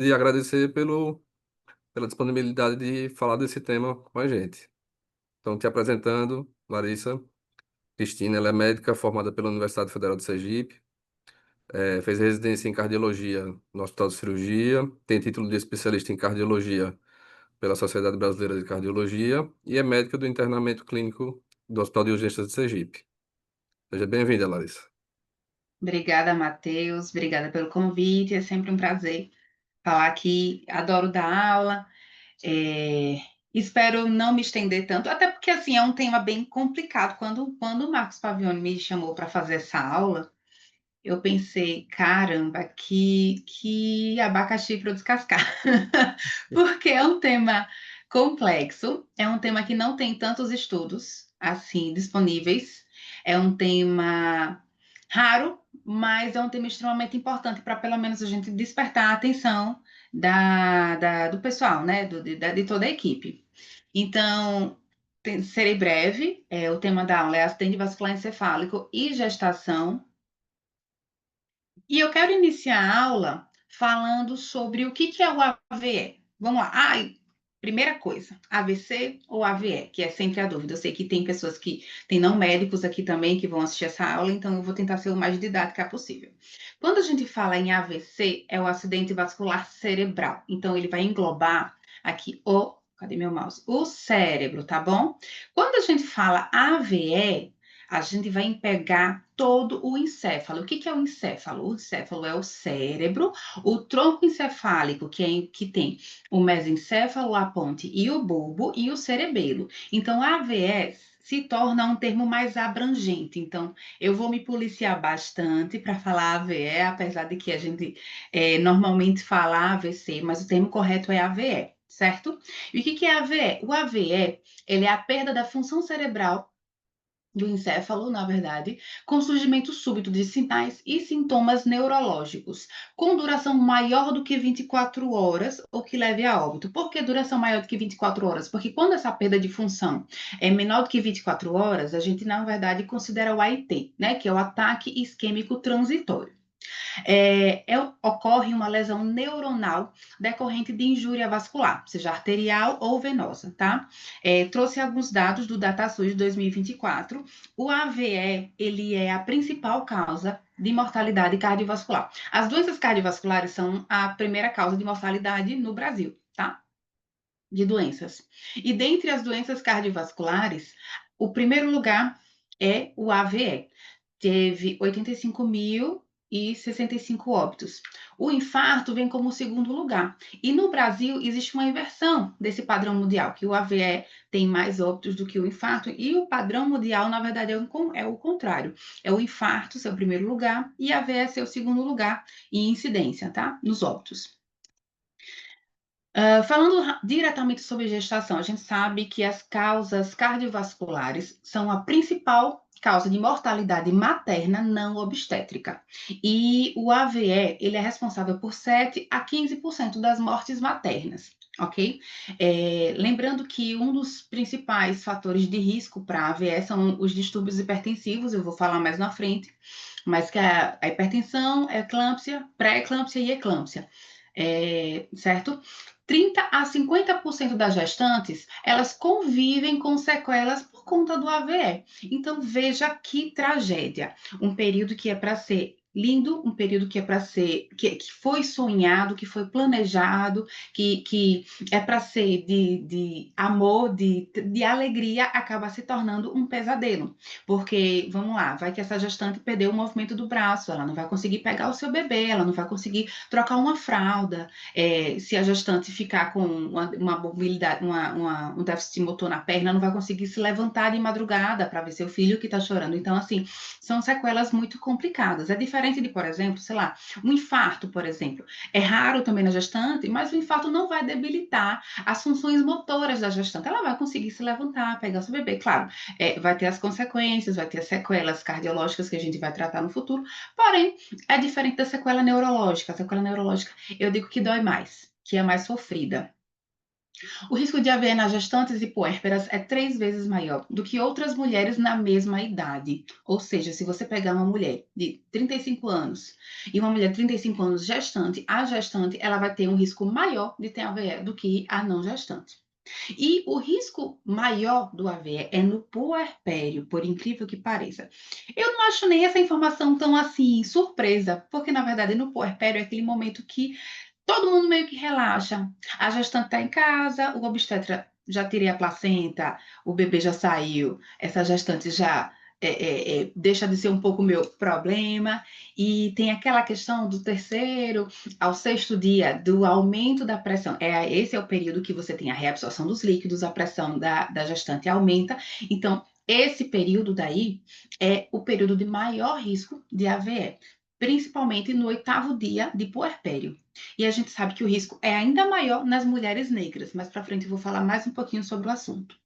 e agradecer pela disponibilidade de falar desse tema com a gente. Então, te apresentando, Larissa Cristina, ela é médica formada pela Universidade Federal de Sergipe, fez residência em cardiologia no Hospital de Cirurgia, tem título de especialista em cardiologia pela Sociedade Brasileira de Cardiologia e é médica do internamento clínico do Hospital de Urgências de Sergipe. Seja bem-vinda, Larissa. Obrigada, Matheus. Obrigada pelo convite. É sempre um prazer falar aqui. Adoro dar aula. É, Espero não me estender tanto, até porque assim é um tema bem complicado. Quando o Marcos Pavioni me chamou para fazer essa aula, eu pensei, caramba, que abacaxi para eu descascar. Porque é um tema complexo, é um tema que não tem tantos estudos assim disponíveis, é um tema raro, mas é um tema extremamente importante para pelo menos a gente despertar a atenção do pessoal, né, de toda a equipe. Então, serei breve, o tema da aula é acidente vascular encefálico e gestação. E eu quero iniciar a aula falando sobre o que é o AVE. Vamos lá. Primeira coisa, AVC ou AVE, que é sempre a dúvida. Eu sei que tem pessoas que tem não médicos aqui também que vão assistir essa aula, então eu vou tentar ser o mais didática possível. Quando a gente fala em AVC, é o acidente vascular cerebral. Então ele vai englobar aqui cadê meu mouse? O cérebro, tá bom? Quando a gente fala AVE, a gente vai pegar todo o encéfalo. O que é o encéfalo? O encéfalo é o cérebro, o tronco encefálico, que tem o mesencéfalo, a ponte e o bulbo, e o cerebelo. Então, AVS se torna um termo mais abrangente. Então, eu vou me policiar bastante para falar AVE, apesar de que a gente normalmente fala AVC, mas o termo correto é AVE, certo? E o que é AVE? O AVE, ele é a perda da função cerebral do encéfalo, na verdade, com surgimento súbito de sinais e sintomas neurológicos, com duração maior do que 24 horas ou que leve a óbito. Por que duração maior do que 24 horas? Porque quando essa perda de função é menor do que 24 horas, a gente, na verdade, considera o AIT, né, que é o ataque isquêmico transitório. Ocorre uma lesão neuronal decorrente de injúria vascular, seja arterial ou venosa, tá? Trouxe alguns dados do DataSUS de 2024. O AVE, ele é a principal causa de mortalidade cardiovascular. As doenças cardiovasculares são a primeira causa de mortalidade no Brasil, tá? De doenças. E dentre as doenças cardiovasculares, o primeiro lugar é o AVE. Teve 85.065 óbitos. O infarto vem como segundo lugar. E no Brasil existe uma inversão desse padrão mundial, que o AVE tem mais óbitos do que o infarto, e o padrão mundial, na verdade, é o contrário. É o infarto, seu primeiro lugar, e AVE seu segundo lugar em incidência, tá? Nos óbitos. Falando diretamente sobre gestação, a gente sabe que as causas cardiovasculares são a principal causa de mortalidade materna não obstétrica. E o AVE, ele é responsável por 7 a 15% das mortes maternas, ok? Lembrando que um dos principais fatores de risco para AVE são os distúrbios hipertensivos, eu vou falar mais na frente, mas que a hipertensão, a eclâmpsia, pré-eclâmpsia e eclâmpsia, certo? 30 a 50% das gestantes, elas convivem com sequelas por conta do AVE. Então, veja que tragédia. Um período que é para ser lindo, um período que é para ser, que foi sonhado, que foi planejado, que é para ser de amor, de alegria, acaba se tornando um pesadelo. Porque, vamos lá, vai que essa gestante perdeu o movimento do braço, ela não vai conseguir pegar o seu bebê, ela não vai conseguir trocar uma fralda, se a gestante ficar com uma mobilidade, um déficit motor na perna, não vai conseguir se levantar de madrugada para ver seu filho que está chorando. Então, assim, são sequelas muito complicadas. É diferente de, por exemplo, sei lá, um infarto, por exemplo. É raro também na gestante, mas o infarto não vai debilitar as funções motoras da gestante. Ela vai conseguir se levantar, pegar seu bebê. Claro, vai ter as consequências, vai ter as sequelas cardiológicas que a gente vai tratar no futuro, porém, é diferente da sequela neurológica. A sequela neurológica eu digo que dói mais, que é mais sofrida. O risco de AVE nas gestantes e puérperas é 3 vezes maior do que outras mulheres na mesma idade. Ou seja, se você pegar uma mulher de 35 anos e uma mulher de 35 anos gestante, a gestante ela vai ter um risco maior de ter AVE do que a não gestante. E o risco maior do AVE é no puerpério, por incrível que pareça. Eu não acho nem essa informação tão assim surpresa, porque na verdade no puerpério é aquele momento que todo mundo meio que relaxa. A gestante está em casa, o obstetra já tirei a placenta, o bebê já saiu, essa gestante já deixa de ser um pouco meu problema. E tem aquela questão do terceiro ao sexto dia do aumento da pressão. Esse é o período que você tem a reabsorção dos líquidos, a pressão da gestante aumenta. Então, esse período daí é o período de maior risco de AVE, principalmente no 8º dia de puerpério. E a gente sabe que o risco é ainda maior nas mulheres negras. Mais para frente eu vou falar mais um pouquinho sobre o assunto.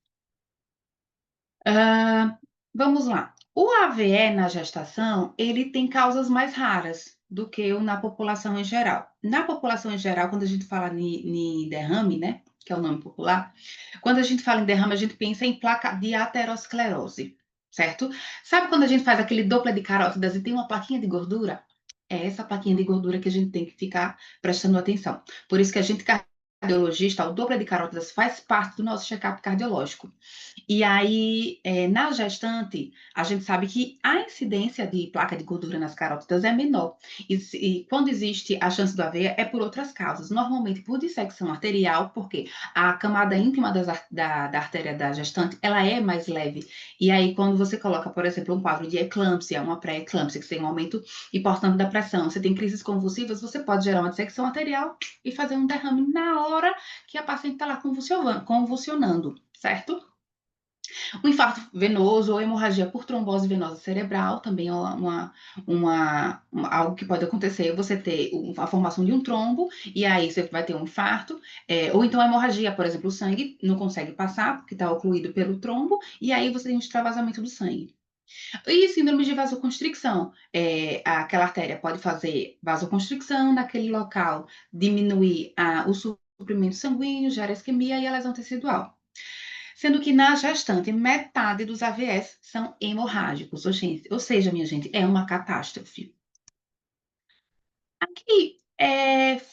Vamos lá. O AVE na gestação, ele tem causas mais raras do que o na população em geral. Na população em geral, quando a gente fala em derrame, né, que é o nome popular, quando a gente fala em derrame, a gente pensa em placa de aterosclerose, certo? Sabe quando a gente faz aquele Doppler de carótidas e tem uma plaquinha de gordura? É essa plaquinha de gordura que a gente tem que ficar prestando atenção. Por isso que a gente, cardiologista, o Doppler de carótidas faz parte do nosso check-up cardiológico. E aí, na gestante, a gente sabe que a incidência de placa de gordura nas carótidas é menor. E quando existe a chance do AVE é por outras causas, normalmente por dissecção arterial, porque a camada íntima da artéria da gestante, ela é mais leve. E aí, quando você coloca, por exemplo, um quadro de eclâmpsia, uma pré-eclâmpsia, que tem um aumento importante da pressão, você tem crises convulsivas, você pode gerar uma dissecção arterial e fazer um derrame na hora que a paciente está lá convulsionando, certo? O infarto venoso ou hemorragia por trombose venosa cerebral também é algo que pode acontecer. Você ter a formação de um trombo e aí você vai ter um infarto, ou então a hemorragia, por exemplo, o sangue não consegue passar porque está ocluído pelo trombo e aí você tem um extravasamento do sangue. E síndrome de vasoconstricção, aquela artéria pode fazer vasoconstricção naquele local, diminuir o suprimento sanguíneo, gera isquemia e a lesão tecidual. Sendo que na gestante, metade dos AVS são hemorrágicos. Ou seja, minha gente, é uma catástrofe. Aqui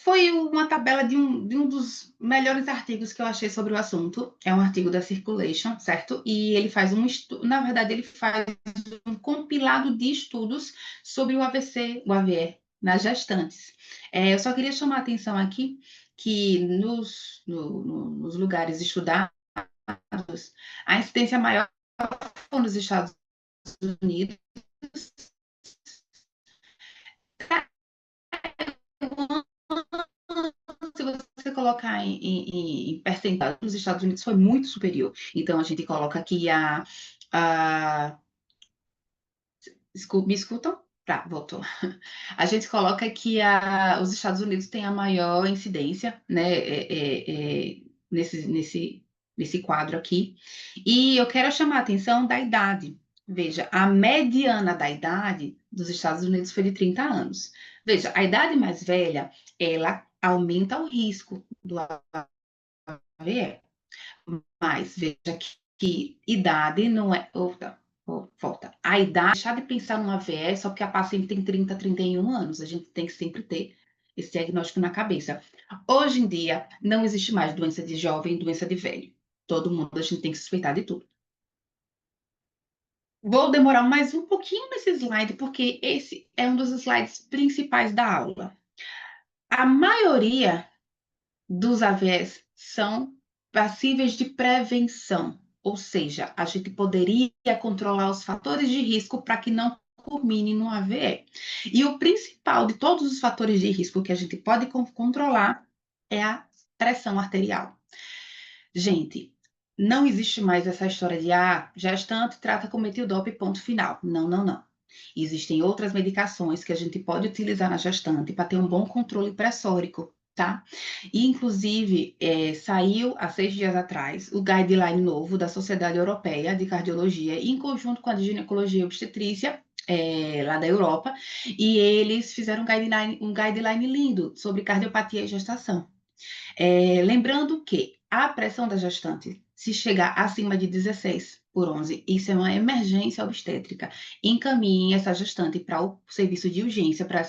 foi uma tabela de um dos melhores artigos que eu achei sobre o assunto. É um artigo da Circulation, certo? E ele faz um estudo, na verdade, ele faz um compilado de estudos sobre o AVC, o AVE, nas gestantes. Eu só queria chamar a atenção aqui que nos lugares estudados, a incidência maior foi nos Estados Unidos. Se você colocar em percentual, nos Estados Unidos foi muito superior. Então, a gente coloca aqui a me escutam? Tá, voltou. A gente coloca que os Estados Unidos têm a maior incidência, né, nesse quadro aqui. E eu quero chamar a atenção da idade. Veja, a mediana da idade dos Estados Unidos foi de 30 anos. Veja, a idade mais velha, ela aumenta o risco do AVE. Mas veja que idade não é. Volta. A idade, deixar de pensar numa AVE só porque a paciente tem 30, 31 anos. A gente tem que sempre ter esse diagnóstico na cabeça. Hoje em dia, não existe mais doença de jovem, doença de velho. Todo mundo, a gente tem que suspeitar de tudo. Vou demorar mais um pouquinho nesse slide, porque esse é um dos slides principais da aula. A maioria dos AVEs são passíveis de prevenção, ou seja, a gente poderia controlar os fatores de risco para que não culmine no AVE. E o principal de todos os fatores de risco que a gente pode controlar é a pressão arterial. Gente, não existe mais essa história de gestante trata com metildope, ponto final. Não, não, não. Existem outras medicações que a gente pode utilizar na gestante para ter um bom controle pressórico, tá? E, inclusive, saiu há 6 dias atrás o guideline novo da Sociedade Europeia de Cardiologia, em conjunto com a de Ginecologia e Obstetrícia, lá da Europa, e eles fizeram um guideline lindo sobre cardiopatia e gestação. Lembrando que a pressão da gestante, se chegar acima de 16/11, isso é uma emergência obstétrica. Encaminhe essa gestante para o serviço de urgência para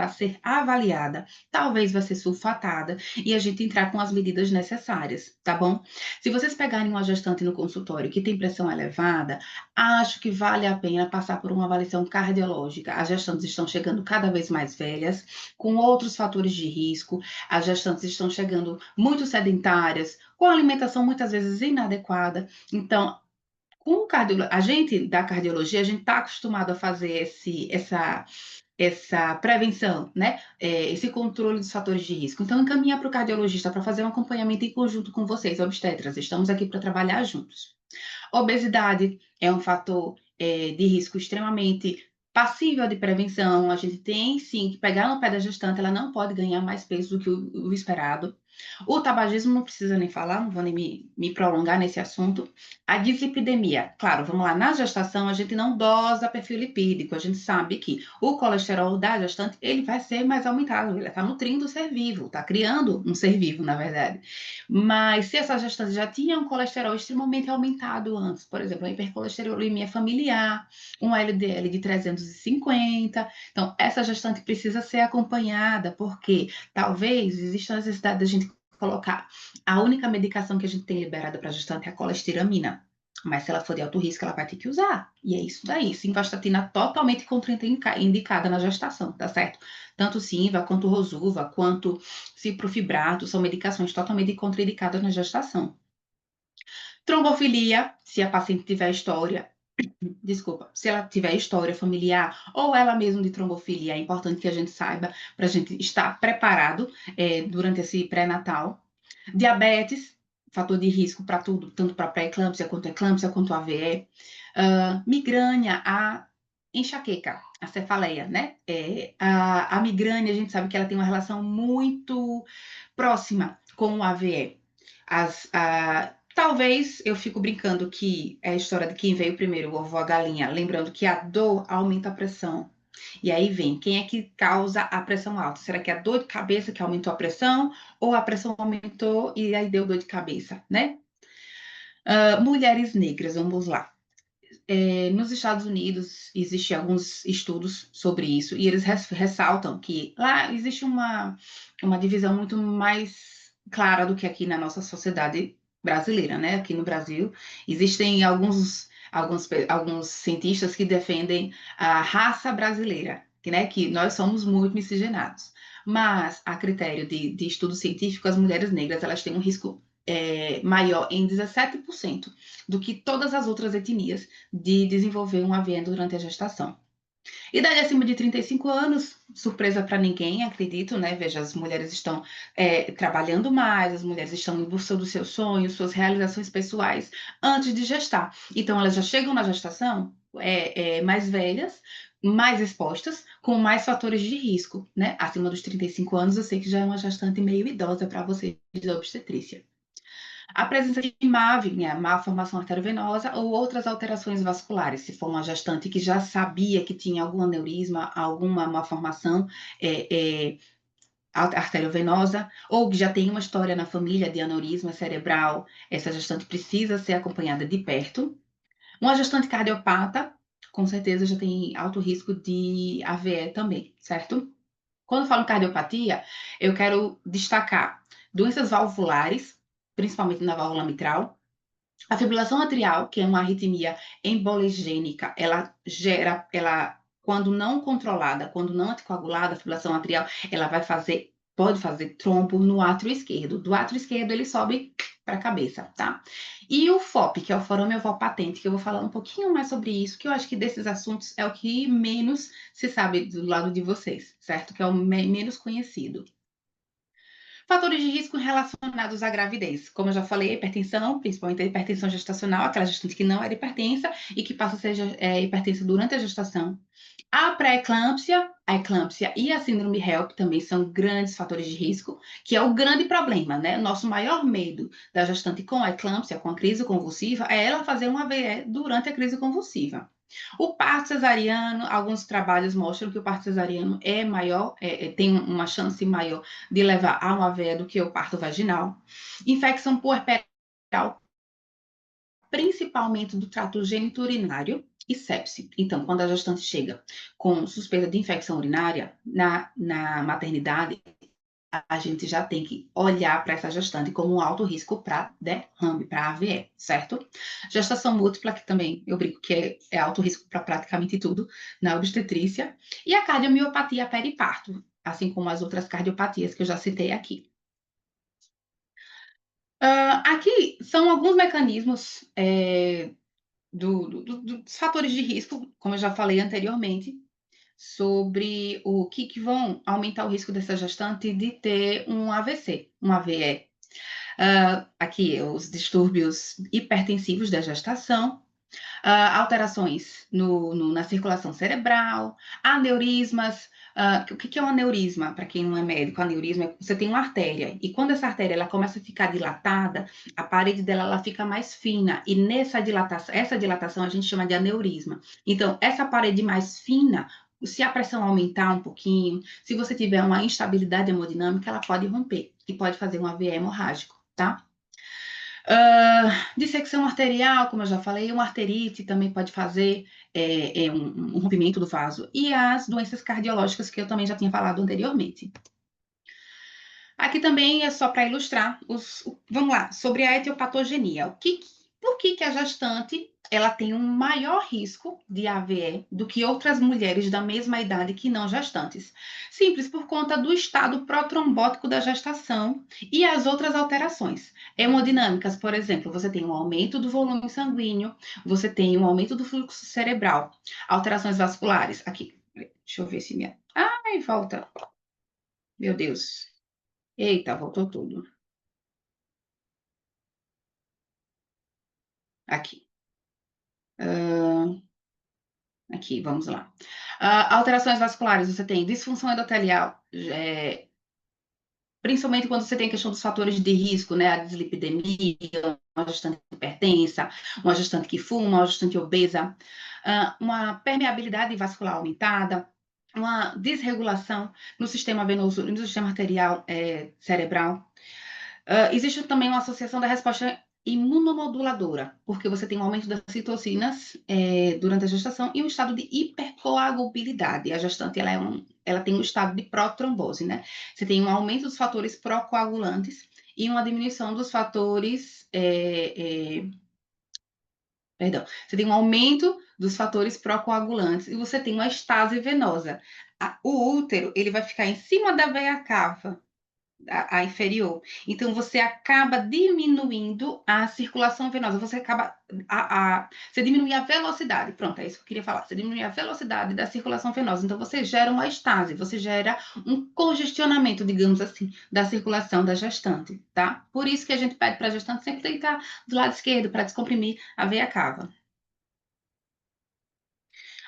ser avaliada. Talvez vai ser sulfatada e a gente entrar com as medidas necessárias, tá bom? Se vocês pegarem uma gestante no consultório que tem pressão elevada, acho que vale a pena passar por uma avaliação cardiológica. As gestantes estão chegando cada vez mais velhas, com outros fatores de risco. As gestantes estão chegando muito sedentárias, com alimentação muitas vezes inadequada. Então, a gente da cardiologia, a gente está acostumado a fazer essa prevenção, né? Esse controle dos fatores de risco. Então, encaminhar para o cardiologista para fazer um acompanhamento em conjunto com vocês, obstetras. Estamos aqui para trabalhar juntos. Obesidade é um fator de risco extremamente passível de prevenção. A gente tem sim que pegar no pé da gestante, ela não pode ganhar mais peso do que o esperado. O tabagismo não precisa nem falar, não vou nem me prolongar nesse assunto. A dislipidemia, claro, vamos lá, na gestação a gente não dosa perfil lipídico, a gente sabe que o colesterol da gestante, ele vai ser mais aumentado, ele está nutrindo o ser vivo, está criando um ser vivo, na verdade. Mas se essa gestante já tinha um colesterol extremamente aumentado antes, por exemplo, a hipercolesterolemia familiar, um LDL de 350, então essa gestante precisa ser acompanhada, porque talvez exista a necessidade da gente colocar. A única medicação que a gente tem liberada para gestante é a colestiramina. Mas se ela for de alto risco, ela vai ter que usar. E é isso daí. Simvastatina totalmente contraindicada na gestação, tá certo? Tanto Simva, quanto Rosuva, quanto ciprofibrato, são medicações totalmente contraindicadas na gestação. Trombofilia, se a paciente tiver história, desculpa, se ela tiver história familiar ou ela mesma de trombofilia, é importante que a gente saiba para a gente estar preparado durante esse pré-natal. Diabetes, fator de risco para tudo, tanto para pré-eclâmpsia, quanto AVE. Migrânia, a enxaqueca, a cefaleia, né? A migrânia, a gente sabe que ela tem uma relação muito próxima com o AVE. Talvez eu fico brincando que é a história de quem veio primeiro, o ovo ou a galinha, lembrando que a dor aumenta a pressão. E aí vem, quem é que causa a pressão alta? Será que é a dor de cabeça que aumentou a pressão? Ou a pressão aumentou e aí deu dor de cabeça, né? Mulheres negras, vamos lá. Nos Estados Unidos, existem alguns estudos sobre isso, e eles ressaltam que lá existe uma divisão muito mais clara do que aqui na nossa sociedade brasileira, né? Aqui no Brasil, existem alguns cientistas que defendem a raça brasileira, que nós somos muito miscigenados. Mas, a critério de estudo científico, as mulheres negras elas têm um risco maior em 17% do que todas as outras etnias de desenvolver um AVN durante a gestação. Idade acima de 35 anos, surpresa para ninguém, acredito, né? Veja, as mulheres estão trabalhando mais, as mulheres estão em busca dos seus sonhos, suas realizações pessoais antes de gestar. Então, elas já chegam na gestação mais velhas, mais expostas, com mais fatores de risco, né? Acima dos 35 anos, eu sei que já é uma gestante meio idosa para vocês da obstetrícia. A presença de MAV, né, malformação arteriovenosa ou outras alterações vasculares, se for uma gestante que já sabia que tinha algum aneurisma, alguma malformação arteriovenosa, ou que já tem uma história na família de aneurisma cerebral, essa gestante precisa ser acompanhada de perto. Uma gestante cardiopata, com certeza já tem alto risco de AVE também, certo? Quando eu falo em cardiopatia, eu quero destacar doenças valvulares, principalmente na válvula mitral. A fibrilação atrial, que é uma arritmia emboligênica, quando não controlada, quando não anticoagulada, a fibrilação atrial, pode fazer trombo no átrio esquerdo. Do átrio esquerdo, ele sobe para a cabeça, tá? E o FOP, que é o forame oval patente, que eu vou falar um pouquinho mais sobre isso, que eu acho que desses assuntos é o que menos se sabe do lado de vocês, certo? Que é o menos conhecido. Fatores de risco relacionados à gravidez. Como eu já falei, a hipertensão, principalmente a hipertensão gestacional, aquela gestante que não era hipertensa e que passa a ser hipertensa durante a gestação. A pré-eclâmpsia, a eclâmpsia e a síndrome HELP também são grandes fatores de risco, que é o grande problema, né? Nosso maior medo da gestante com a eclâmpsia, com a crise convulsiva, é ela fazer um AVE durante a crise convulsiva. O parto cesariano, alguns trabalhos mostram que o parto cesariano é maior, tem uma chance maior de levar a uma AVE do que o parto vaginal. Infecção puerperal, principalmente do trato geniturinário e sepse. Então, quando a gestante chega com suspeita de infecção urinária na maternidade, a gente já tem que olhar para essa gestante como um alto risco para derrame, para AVE, certo? Gestação múltipla, que também eu brinco que é alto risco para praticamente tudo na obstetrícia, e a cardiomiopatia periparto, assim como as outras cardiopatias que eu já citei aqui. Aqui são alguns mecanismos dos fatores de risco, como eu já falei anteriormente, sobre o que vão aumentar o risco dessa gestante de ter um AVC, um AVE. Aqui, os distúrbios hipertensivos da gestação, alterações na circulação cerebral, aneurismas. O que é um aneurisma? Para quem não é médico, aneurisma é você tem uma artéria, e quando essa artéria ela começa a ficar dilatada, a parede dela ela fica mais fina, e essa dilatação a gente chama de aneurisma. Então, essa parede mais fina, se a pressão aumentar um pouquinho, se você tiver uma instabilidade hemodinâmica, ela pode romper e pode fazer um AVE hemorrágico, tá? Dissecção arterial, como eu já falei, uma arterite também pode fazer um rompimento do vaso. E as doenças cardiológicas, que eu também já tinha falado anteriormente. Aqui também é só para ilustrar, vamos lá, sobre a etiopatogenia. Por que a gestante ela tem um maior risco de AVE do que outras mulheres da mesma idade que não gestantes? Simples, por conta do estado protrombótico da gestação e as outras alterações. Hemodinâmicas, por exemplo, você tem um aumento do volume sanguíneo, você tem um aumento do fluxo cerebral, alterações vasculares. Aqui, deixa eu ver se minha... Ai, volta. Meu Deus. Eita, voltou tudo. Aqui. Aqui, vamos lá. Alterações vasculares, você tem disfunção endotelial, principalmente quando você tem a questão dos fatores de risco, né? A dislipidemia, uma gestante hipertensa, uma gestante que fuma, uma gestante obesa, uma permeabilidade vascular aumentada, uma desregulação no sistema venoso, no sistema arterial cerebral. Existe também uma associação da resposta imunomoduladora, porque você tem um aumento das citocinas durante a gestação e um estado de hipercoagulabilidade. A gestante ela tem um estado de protrombose, né? Você tem um aumento dos fatores procoagulantes e uma diminuição dos fatores. Perdão, você tem um aumento dos fatores procoagulantes e você tem uma estase venosa. O útero ele vai ficar em cima da veia cava, a inferior. Então, você acaba diminuindo a circulação venosa, você acaba, você diminui a velocidade, pronto, é isso que eu queria falar, você diminui a velocidade da circulação venosa, então você gera uma estase, você gera um congestionamento, digamos assim, da circulação da gestante, tá? Por isso que a gente pede para a gestante sempre deitar do lado esquerdo, para descomprimir a veia cava.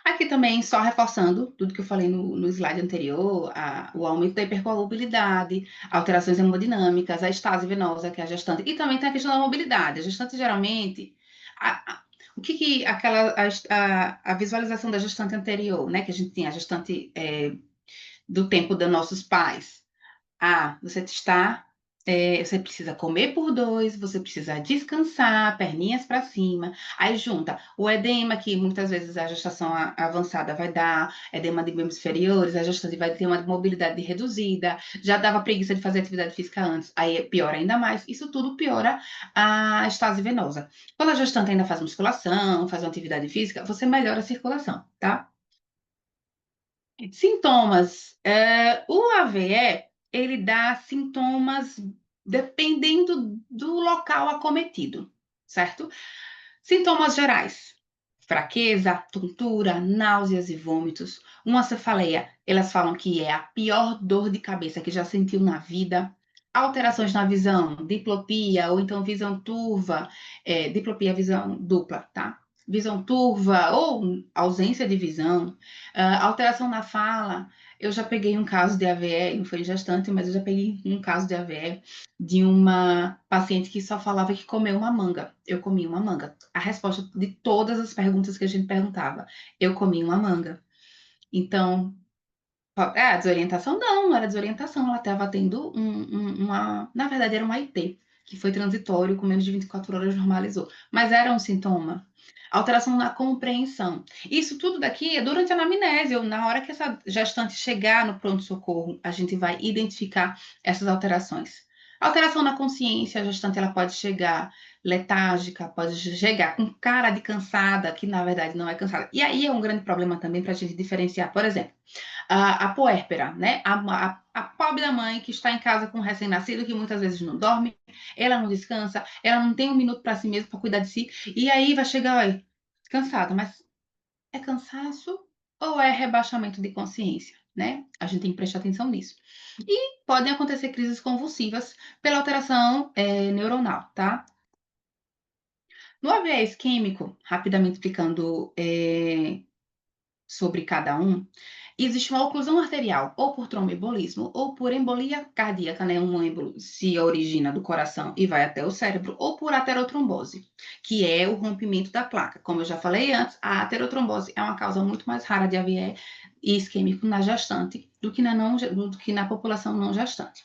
Aqui também, só reforçando tudo que eu falei no slide anterior, o aumento da hipercoagulabilidade, alterações hemodinâmicas, a estase venosa, que é a gestante, e também tem a questão da mobilidade. A gestante, geralmente, o que a visualização da gestante anterior, né, que a gente tinha, a gestante do tempo dos nossos pais. Você precisa comer por dois, você precisa descansar, perninhas para cima. Aí junta o edema, que muitas vezes a gestação avançada vai dar, edema de membros inferiores, a gestante vai ter uma mobilidade reduzida, já dava preguiça de fazer atividade física antes, aí piora ainda mais. Isso tudo piora a estase venosa. Quando a gestante ainda faz musculação, faz uma atividade física, você melhora a circulação, tá? Sintomas. O AVE, ele dá sintomas dependendo do local acometido, certo? Sintomas gerais. Fraqueza, tontura, náuseas e vômitos. Uma cefaleia, elas falam que é a pior dor de cabeça que já sentiu na vida. Alterações na visão, diplopia ou então visão turva, diplopia, visão dupla, tá? Visão turva ou ausência de visão, alteração na fala, Eu já peguei um caso de AVE, não foi gestante, mas eu já peguei um caso de AVE de uma paciente que só falava que comeu uma manga. Eu comi uma manga. A resposta de todas as perguntas que a gente perguntava, eu comi uma manga. Então, desorientação não era desorientação, ela estava tendo na verdade era um AIT, que foi transitório, com menos de 24 horas normalizou, mas era um sintoma. Alteração na compreensão. Isso tudo daqui é durante a anamnese, ou na hora que essa gestante chegar no pronto-socorro, a gente vai identificar essas alterações. Alteração na consciência, a gestante ela pode chegar letárgica, pode chegar com cara de cansada, que na verdade não é cansada. E aí é um grande problema também para a gente diferenciar, por exemplo, a puérpera, né? A pobre da mãe que está em casa com um recém-nascido, que muitas vezes não dorme, ela não descansa, ela não tem um minuto para si mesma, para cuidar de si, e aí vai chegar, olha, cansada, mas é cansaço ou é rebaixamento de consciência, né? A gente tem que prestar atenção nisso. E podem acontecer crises convulsivas pela alteração neuronal, tá? No AVE isquêmico, rapidamente explicando sobre cada um, existe uma oclusão arterial, ou por tromboembolismo, ou por embolia cardíaca, né? Um êmbolo se origina do coração e vai até o cérebro, ou por aterotrombose, que é o rompimento da placa. Como eu já falei antes, a aterotrombose é uma causa muito mais rara de AVE e isquêmico na gestante do que na população não gestante.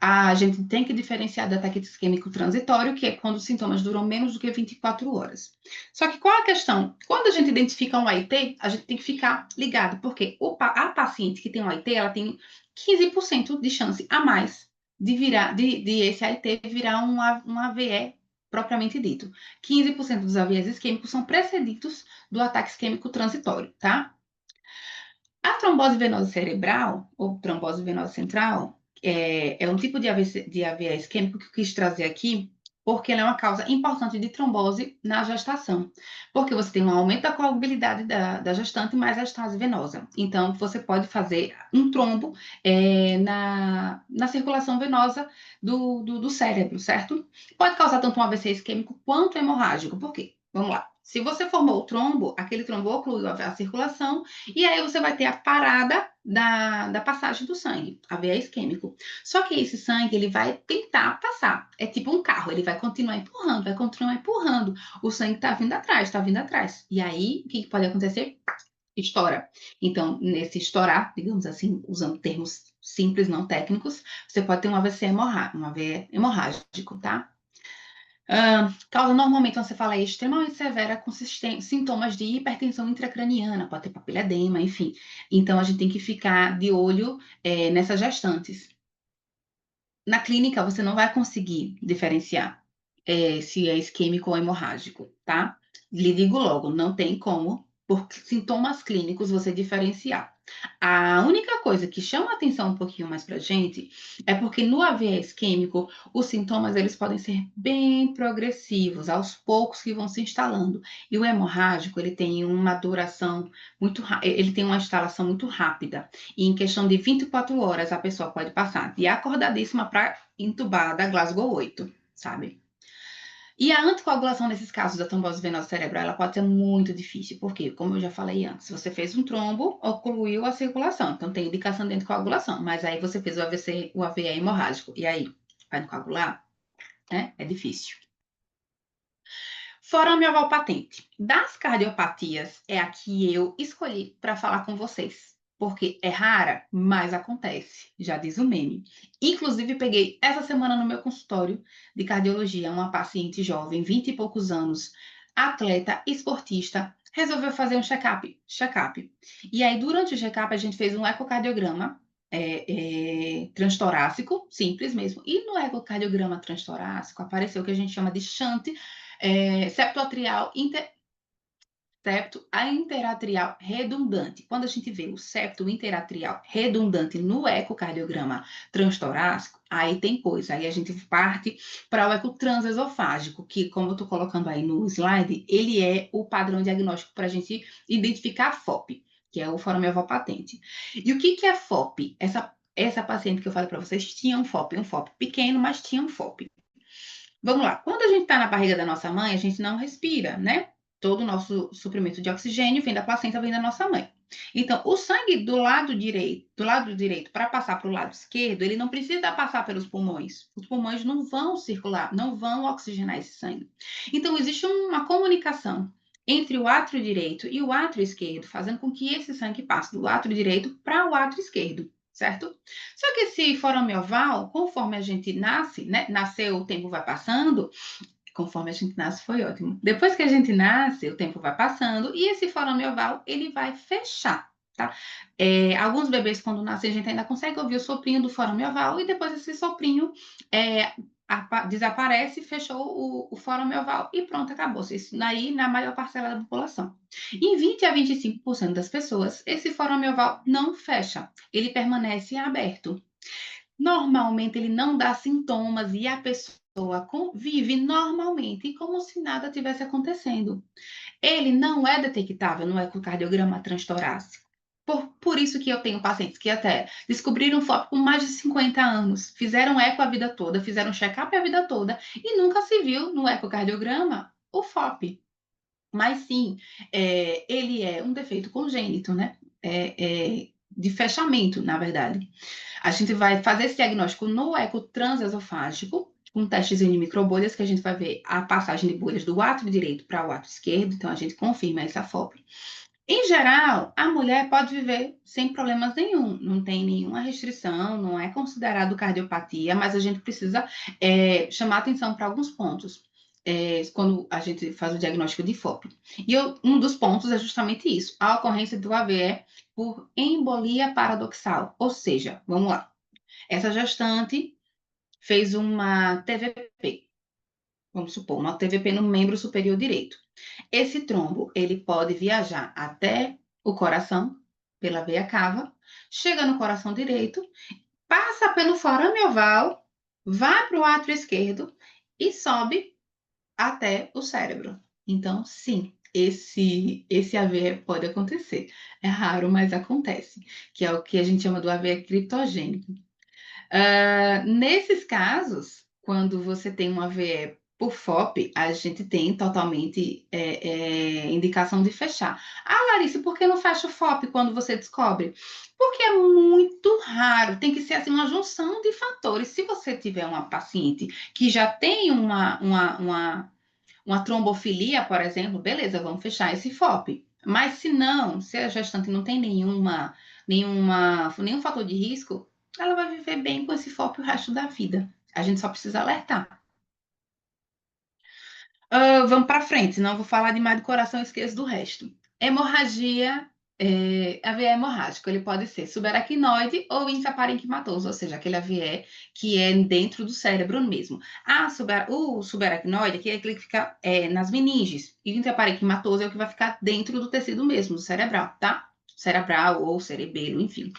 A gente tem que diferenciar do ataque isquêmico transitório, que é quando os sintomas duram menos do que 24 horas. Só que qual é a questão? Quando a gente identifica um AIT, a gente tem que ficar ligado, porque a paciente que tem um AIT, ela tem 15% de chance a mais de esse AIT virar um AVE propriamente dito. 15% dos AVEs isquêmicos são precedidos do ataque isquêmico transitório, tá? A trombose venosa cerebral, ou trombose venosa central, é um tipo de AVE isquêmico que eu quis trazer aqui, porque ela é uma causa importante de trombose na gestação. Porque você tem um aumento da coagulabilidade da gestante mais a estase venosa. Então, você pode fazer um trombo na circulação venosa do cérebro, certo? Pode causar tanto um AVC isquêmico quanto hemorrágico. Por quê? Vamos lá. Se você formou o trombo, aquele trombo ocluiu a circulação, e aí você vai ter a parada da passagem do sangue, a veia isquêmico. Só que esse sangue, ele vai tentar passar. É tipo um carro, ele vai continuar empurrando, vai continuar empurrando. O sangue tá vindo atrás, tá vindo atrás. E aí, o que pode acontecer? Estoura. Então, nesse estourar, digamos assim, usando termos simples, não técnicos, você pode ter um AVC hemorrágico, tá? Causa normalmente, quando você fala é extremamente severa, com sintomas de hipertensão intracraniana, pode ter papiledema, enfim. Então, a gente tem que ficar de olho nessas gestantes. Na clínica, você não vai conseguir diferenciar se é isquêmico ou hemorrágico, tá? Lhe digo logo, não tem como, por sintomas clínicos, você diferenciar. A única coisa que chama a atenção um pouquinho mais pra gente é porque no AVE isquêmico, os sintomas eles podem ser bem progressivos, aos poucos que vão se instalando. E o hemorrágico, ele tem uma duração ele tem uma instalação muito rápida. E em questão de 24 horas, a pessoa pode passar de acordadíssima para entubada Glasgow 8, sabe? E a anticoagulação nesses casos da trombose venosa cerebral, ela pode ser muito difícil, porque, como eu já falei antes, você fez um trombo, ocluiu a circulação, então tem indicação de anticoagulação, mas aí você fez o AVC, o AVE hemorrágico, e aí, vai coagular? Né? É difícil. Forame oval patente. Das cardiopatias, é a que eu escolhi para falar com vocês. Porque é rara, mas acontece, já diz o meme. Inclusive, peguei essa semana no meu consultório de cardiologia uma paciente jovem, 20 e poucos anos, atleta, esportista, resolveu fazer um check-up. E aí, durante o check-up, a gente fez um ecocardiograma transtorácico, simples mesmo. E no ecocardiograma transtorácico apareceu o que a gente chama de shunt septo interatrial redundante. Quando a gente vê o septo interatrial redundante no ecocardiograma transtorácico, aí tem coisa. Aí a gente parte para o eco transesofágico, que, como eu estou colocando aí no slide, ele é o padrão diagnóstico para a gente identificar a FOP, que é o forame oval patente. E o que é FOP? Essa paciente que eu falei para vocês tinha um FOP pequeno, mas tinha um FOP. Vamos lá. Quando a gente está na barriga da nossa mãe, a gente não respira, né? Todo o nosso suprimento de oxigênio vem da placenta, vem da nossa mãe. Então, o sangue do lado direito, para passar para o lado esquerdo, ele não precisa passar pelos pulmões. Os pulmões não vão circular, não vão oxigenar esse sangue. Então, existe uma comunicação entre o átrio direito e o átrio esquerdo, fazendo com que esse sangue passe do átrio direito para o átrio esquerdo, certo? Só que esse forame oval, conforme a gente nasce, né? Nasceu, o tempo vai passando, conforme a gente nasce, foi ótimo. Depois que a gente nasce, o tempo vai passando e esse forame oval, ele vai fechar, tá? Alguns bebês, quando nascem, a gente ainda consegue ouvir o soprinho do forame oval e depois esse soprinho desaparece, fechou o forame oval e pronto, acabou. Isso daí na maior parcela da população. Em 20 a 25% das pessoas, esse forame oval não fecha, ele permanece aberto. Normalmente ele não dá sintomas e a pessoa vive normalmente, como se nada tivesse acontecendo. Ele não é detectável no ecocardiograma transtorácico. Por isso que eu tenho pacientes que até descobriram FOP com mais de 50 anos, fizeram eco a vida toda, fizeram check-up a vida toda e nunca se viu no ecocardiograma o FOP. Mas sim, ele é um defeito congênito, né? De fechamento, na verdade. A gente vai fazer esse diagnóstico no eco transesofágico, com testes de microbolhas, que a gente vai ver a passagem de bolhas do átrio direito para o átrio esquerdo, então a gente confirma essa FOP. Em geral, a mulher pode viver sem problemas nenhum, não tem nenhuma restrição, não é considerado cardiopatia, mas a gente precisa chamar atenção para alguns pontos quando a gente faz o diagnóstico de FOP. E um dos pontos é justamente isso, a ocorrência do AVE por embolia paradoxal, ou seja, vamos lá, essa gestante fez uma TVP, vamos supor, uma TVP no membro superior direito. Esse trombo, ele pode viajar até o coração, pela veia cava, chega no coração direito, passa pelo forame oval, vai para o átrio esquerdo e sobe até o cérebro. Então, sim, esse AVE pode acontecer. É raro, mas acontece, que é o que a gente chama do AVE criptogênico. Nesses casos, quando você tem um AVE por FOP, a gente tem totalmente indicação de fechar. Ah, Larissa, por que não fecha o FOP quando você descobre? Porque é muito raro, tem que ser assim, uma junção de fatores. Se você tiver uma paciente que já tem uma trombofilia, por exemplo, beleza, vamos fechar esse FOP. Mas se não, se a gestante não tem nenhum fator de risco, ela vai viver bem com esse FOP o resto da vida. A gente só precisa alertar. Vamos para frente, senão eu vou falar demais do coração e esqueço do resto. Hemorragia, AVE hemorrágico, ele pode ser subaracnoide ou intraparenquimatoso, ou seja, aquele AVE que é dentro do cérebro mesmo. O subaracnoide que é aquele que fica nas meninges, e o intraparenquimatoso é o que vai ficar dentro do tecido mesmo, do cerebral, tá? Cerebral ou cerebelo, enfim.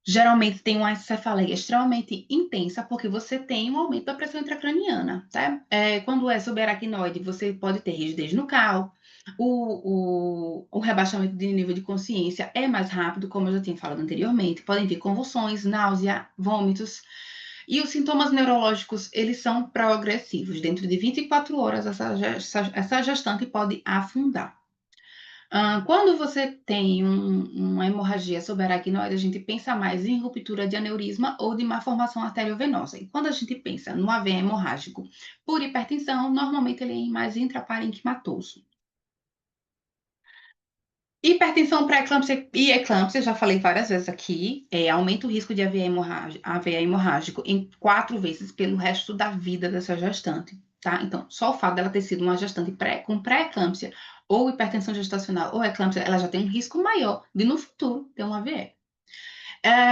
Geralmente tem uma cefaleia extremamente intensa, porque você tem um aumento da pressão intracraniana, tá? Quando é subaracnoide, você pode ter rigidez nucal, o rebaixamento de nível de consciência é mais rápido, como eu já tinha falado anteriormente, podem vir convulsões, náusea, vômitos, e os sintomas neurológicos, eles são progressivos. Dentro de 24 horas, essa gestante pode afundar. Quando você tem uma hemorragia subaracnoide, a gente pensa mais em ruptura de aneurisma ou de má formação arteriovenosa. E quando a gente pensa no AVE hemorrágico por hipertensão, normalmente ele é mais intraparenquimatoso. Hipertensão pré-eclâmpsia e eclâmpsia, já falei várias vezes aqui, aumenta o risco de AVE hemorrágico em 4 vezes pelo resto da vida dessa gestante, tá? Então, só o fato dela ter sido uma gestante com pré-eclâmpsia ou hipertensão gestacional ou eclâmpsia, ela já tem um risco maior de no futuro ter um AVE.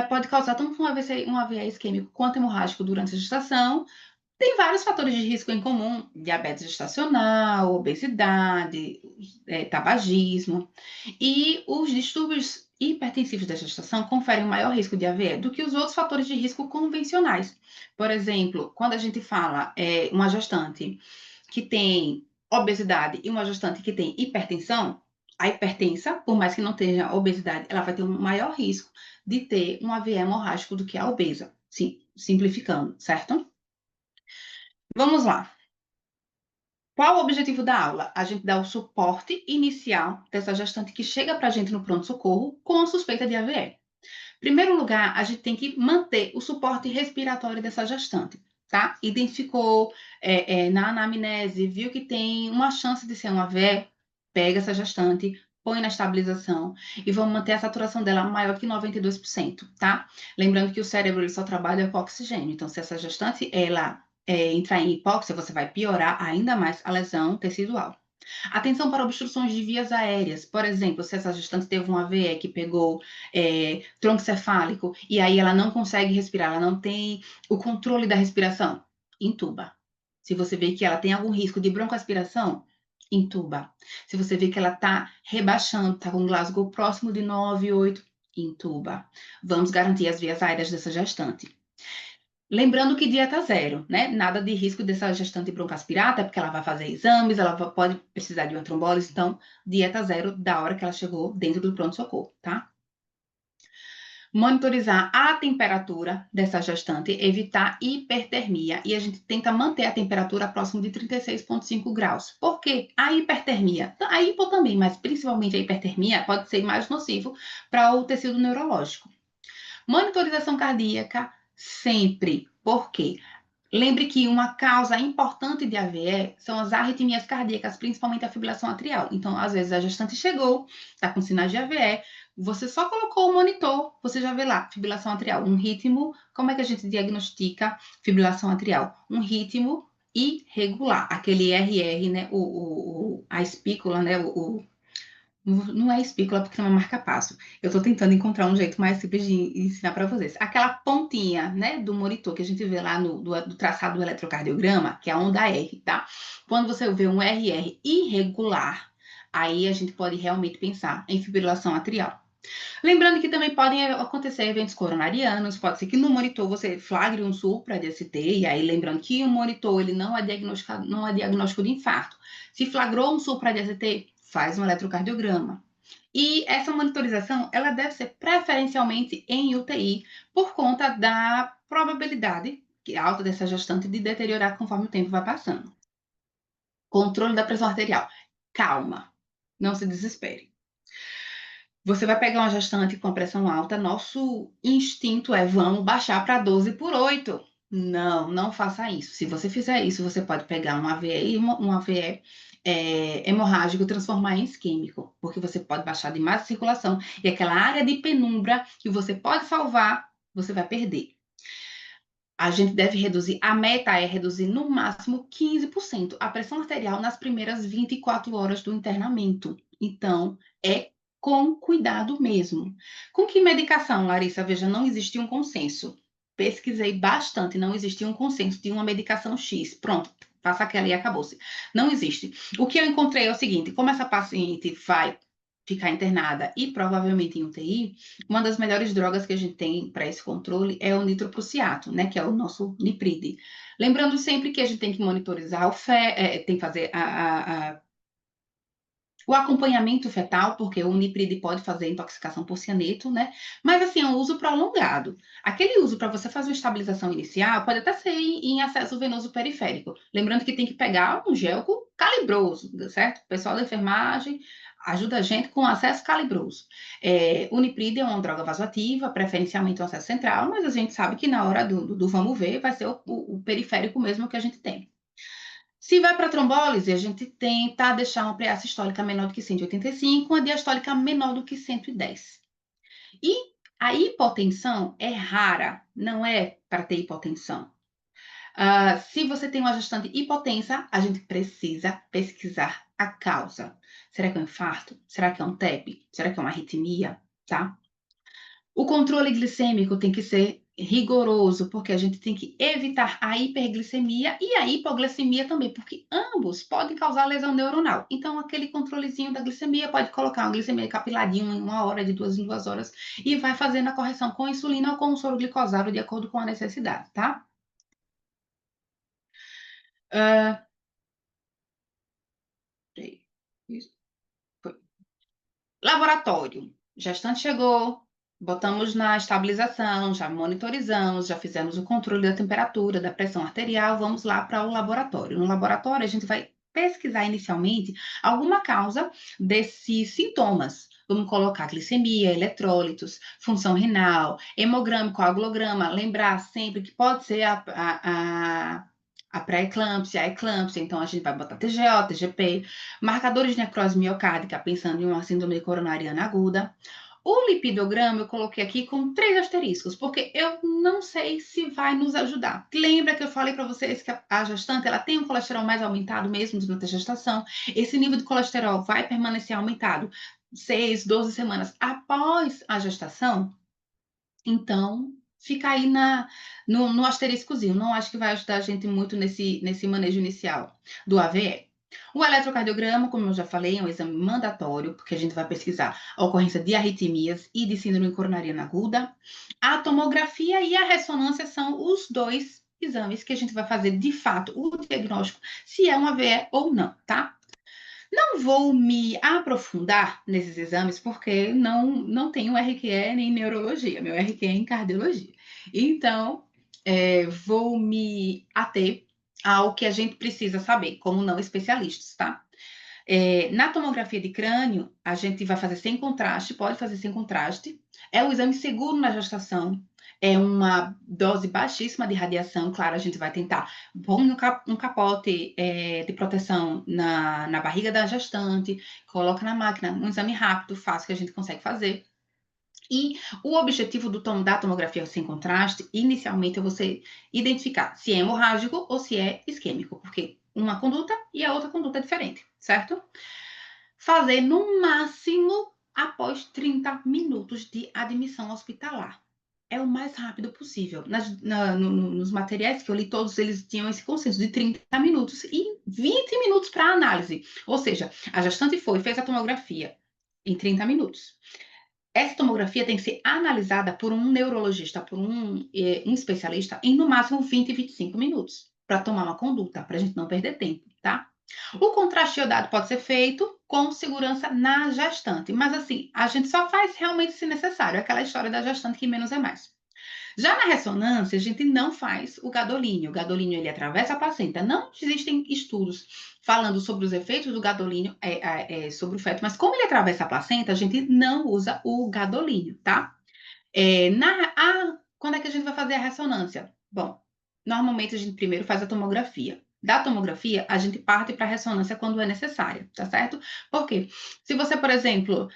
Pode causar tanto um AVE isquêmico quanto hemorrágico durante a gestação. Tem vários fatores de risco em comum: diabetes gestacional, obesidade, tabagismo. E os distúrbios hipertensivos da gestação conferem um maior risco de AVE do que os outros fatores de risco convencionais. Por exemplo, quando a gente fala uma gestante que tem obesidade e uma gestante que tem hipertensão, a hipertensa, por mais que não tenha obesidade, ela vai ter um maior risco de ter um AVE hemorrágico do que a obesa. Sim, simplificando, certo? Vamos lá. Qual o objetivo da aula? A gente dá o suporte inicial dessa gestante que chega para a gente no pronto-socorro com suspeita de AVE. Em primeiro lugar, a gente tem que manter o suporte respiratório dessa gestante, tá? Identificou na anamnese, viu que tem uma chance de ser um AVE, pega essa gestante, põe na estabilização e vamos manter a saturação dela maior que 92%, tá? Lembrando que o cérebro ele só trabalha com oxigênio, então se essa gestante ela entrar em hipóxia, você vai piorar ainda mais a lesão tecidual. Atenção para obstruções de vias aéreas. Por exemplo, se essa gestante teve um AVE que pegou tronco cefálico e aí ela não consegue respirar, ela não tem o controle da respiração, intuba. Se você vê que ela tem algum risco de broncoaspiração, intuba. Se você vê que ela está rebaixando, está com Glasgow próximo de 9, 8, intuba. Vamos garantir as vias aéreas dessa gestante. Lembrando que dieta zero, né? Nada de risco dessa gestante broncoaspirada, porque ela vai fazer exames, ela pode precisar de uma trombólise, então, dieta zero da hora que ela chegou dentro do pronto-socorro, tá? Monitorizar a temperatura dessa gestante, evitar hipertermia, e a gente tenta manter a temperatura próximo de 36,5 graus. Por quê? A hipertermia, a hipo também, mas principalmente a hipertermia, pode ser mais nocivo para o tecido neurológico. Monitorização cardíaca sempre. Por quê? Lembre que uma causa importante de AVE são as arritmias cardíacas, principalmente a fibrilação atrial. Então, às vezes, a gestante chegou, está com sinais de AVE, você só colocou o monitor, você já vê lá, fibrilação atrial, um ritmo. Como é que a gente diagnostica fibrilação atrial? Um ritmo irregular, aquele RR, né? A espícula, né? Não é espícula porque é uma marca-passo. Eu estou tentando encontrar um jeito mais simples de ensinar para vocês. Aquela pontinha, né, do monitor que a gente vê lá do traçado do eletrocardiograma, que é a onda R, tá? Quando você vê um RR irregular, aí a gente pode realmente pensar em fibrilação atrial. Lembrando que também podem acontecer eventos coronarianos, pode ser que no monitor você flagre um supra DST, e aí lembrando que o monitor ele não é diagnóstico de infarto. Se flagrou um supra DST, faz um eletrocardiograma. E essa monitorização, ela deve ser preferencialmente em UTI, por conta da probabilidade que é alta dessa gestante de deteriorar conforme o tempo vai passando. Controle da pressão arterial. Calma, não se desespere. Você vai pegar uma gestante com a pressão alta, nosso instinto é vamos baixar para 12 por 8. Não, não faça isso. Se você fizer isso, você pode pegar um AVE hemorrágico e transformar em isquêmico, porque você pode baixar demais a circulação e aquela área de penumbra que você pode salvar, você vai perder. A gente deve reduzir, a meta é reduzir no máximo 15% a pressão arterial nas primeiras 24 horas do internamento. Então, é com cuidado mesmo. Com que medicação, Larissa? Veja, não existia um consenso. Pesquisei bastante, não existia um consenso de uma medicação X. Pronto, faça aquela e acabou-se. Não existe. O que eu encontrei é o seguinte: como essa paciente vai ficar internada e provavelmente em UTI, uma das melhores drogas que a gente tem para esse controle é o nitroprusiato, né, que é o nosso nipride. Lembrando sempre que a gente tem que monitorizar tem que fazer o acompanhamento fetal, porque o nipride pode fazer intoxicação por cianeto, né? Mas assim, é um uso prolongado. Aquele uso para você fazer uma estabilização inicial pode até ser em acesso venoso periférico. Lembrando que tem que pegar um gel calibroso, certo? O pessoal da enfermagem ajuda a gente com acesso calibroso. O nipride é uma droga vasoativa, preferencialmente o acesso central, mas a gente sabe que na hora do vamos ver, vai ser o periférico mesmo que a gente tem. Se vai para trombólise, a gente tenta deixar uma preá sistólica menor do que 185, uma diastólica menor do que 110. E a hipotensão é rara, não é para ter hipotensão. Se você tem uma gestante hipotensa, a gente precisa pesquisar a causa. Será que é um infarto? Será que é um TEP? Será que é uma arritmia? Tá? O controle glicêmico tem que ser rigoroso, porque a gente tem que evitar a hiperglicemia e a hipoglicemia também, porque ambos podem causar lesão neuronal. Então, aquele controlezinho da glicemia pode colocar uma glicemia capiladinho em 1 hora, de 2 em 2 horas, e vai fazendo a correção com insulina ou com soro glicosado, de acordo com a necessidade, tá? Uh, Laboratório. Gestante chegou, botamos na estabilização, já monitorizamos, já fizemos o controle da temperatura, da pressão arterial, vamos lá para o laboratório. No laboratório, a gente vai pesquisar inicialmente alguma causa desses sintomas. Vamos colocar glicemia, eletrólitos, função renal, hemograma, coagulograma. Lembrar sempre que pode ser a pré-eclâmpsia, a eclâmpsia, então a gente vai botar TGO, TGP, marcadores de necrose miocárdica, pensando em uma síndrome coronariana aguda. O lipidograma eu coloquei aqui com 3 asteriscos, porque eu não sei se vai nos ajudar. Lembra que eu falei para vocês que a gestante ela tem um colesterol mais aumentado mesmo durante a gestação? Esse nível de colesterol vai permanecer aumentado 6, 12 semanas após a gestação? Então, fica aí no asteriscozinho. Não acho que vai ajudar a gente muito nesse manejo inicial do AVE. O eletrocardiograma, como eu já falei, é um exame mandatório, porque a gente vai pesquisar a ocorrência de arritmias e de síndrome coronariana aguda. A tomografia e a ressonância são os dois exames que a gente vai fazer, de fato, o diagnóstico, se é um AVE ou não, tá? Não vou me aprofundar nesses exames porque não tenho RQE nem em neurologia, meu RQE é em cardiologia. Então, vou me ater ao que a gente precisa saber, como não especialistas, tá? Na tomografia de crânio, a gente vai fazer sem contraste, pode fazer sem contraste. É um exame seguro na gestação. É uma dose baixíssima de radiação. Claro, a gente vai tentar pôr um capote de proteção na barriga da gestante, coloca na máquina, um exame rápido, fácil que a gente consegue fazer. E o objetivo da tomografia sem contraste, inicialmente, é você identificar se é hemorrágico ou se é isquêmico, porque uma conduta e a outra conduta é diferente, certo? Fazer no máximo após 30 minutos de admissão hospitalar. É o mais rápido possível. Nos materiais que eu li, todos eles tinham esse consenso de 30 minutos e 20 minutos para análise. Ou seja, a gestante fez a tomografia em 30 minutos. Essa tomografia tem que ser analisada por um neurologista, por um especialista, em no máximo 20 e 25 minutos, para tomar uma conduta, para a gente não perder tempo, tá? O contraste iodado pode ser feito com segurança na gestante, mas assim, a gente só faz realmente se necessário, aquela história da gestante que menos é mais. Já na ressonância, a gente não faz o gadolínio. O gadolínio, ele atravessa a placenta. Não existem estudos falando sobre os efeitos do gadolínio sobre o feto, mas como ele atravessa a placenta, a gente não usa o gadolínio, tá? Quando é que a gente vai fazer a ressonância? Bom, normalmente a gente primeiro faz a tomografia. Da tomografia, a gente parte para a ressonância quando é necessária, tá certo? Por quê? Se você, por exemplo,